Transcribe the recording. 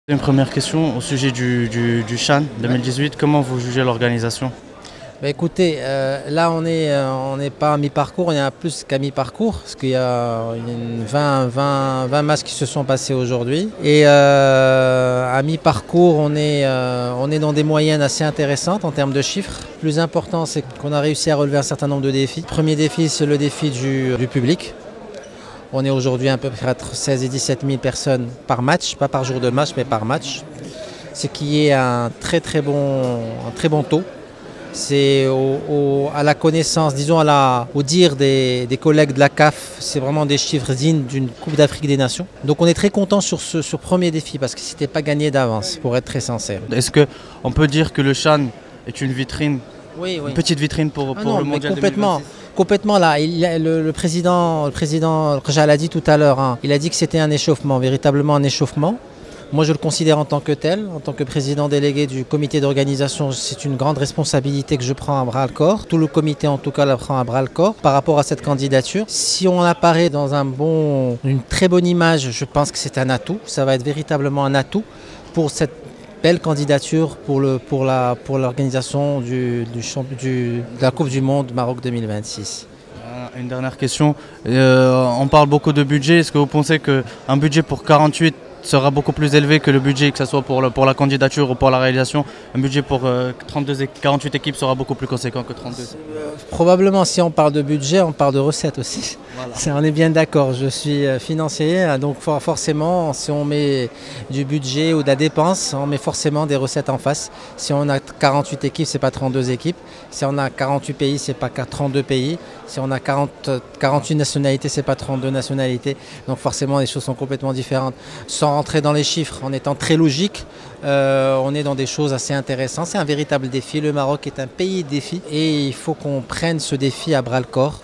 Une première question au sujet du CHAN 2018. Comment vous jugez l'organisation? Écoutez, là on n'est pas à mi-parcours, il y a plus qu'à mi-parcours, parce qu'il y a 20 matchs qui se sont passés aujourd'hui. Et à mi-parcours, on est dans des moyennes assez intéressantes en termes de chiffres. Le plus important, c'est qu'on a réussi à relever un certain nombre de défis. Le premier défi, c'est le défi du public. On est aujourd'hui à peu près entre 16 et 17 000 personnes par match, pas par jour de match, mais par match. Ce qui est un très bon taux. C'est à la connaissance, disons au dire des collègues de la CAF, c'est vraiment des chiffres dignes d'une Coupe d'Afrique des Nations. Donc on est très content sur ce premier défi parce que c'était pas gagné d'avance, pour être très sincère. Est-ce qu'on peut dire que le CHAN est une vitrine, oui. une petite vitrine pour le mondial complètement. 2026? Complètement là, le président Rajal l'a dit tout à l'heure, hein, il a dit que c'était un échauffement, véritablement un échauffement. Moi je le considère en tant que tel, en tant que président délégué du comité d'organisation, c'est une grande responsabilité que je prends à bras le corps. Tout le comité en tout cas la prend à bras le corps par rapport à cette candidature. Si on apparaît dans une très bonne image, je pense que c'est un atout, ça va être véritablement un atout pour cette belle candidature pour l'organisation de la Coupe du Monde Maroc 2026. Une dernière question. On parle beaucoup de budget. Est-ce que vous pensez qu'un budget pour 48 sera beaucoup plus élevé que le budget, que ce soit pour la candidature ou pour la réalisation? Un budget pour 48 équipes sera beaucoup plus conséquent que 32. Probablement, si on parle de budget, on parle de recettes aussi. Voilà. On est bien d'accord, je suis financier, donc forcément, si on met du budget ou de la dépense, on met forcément des recettes en face. Si on a 48 équipes, c'est pas 32 équipes. Si on a 48 pays, c'est pas 32 pays. Si on a 48 nationalités, c'est pas 32 nationalités. Donc forcément, les choses sont complètement différentes. Sans rentrer dans les chiffres, en étant très logique, on est dans des choses assez intéressantes. C'est un véritable défi. Le Maroc est un pays défi et il faut qu'on prenne ce défi à bras le corps.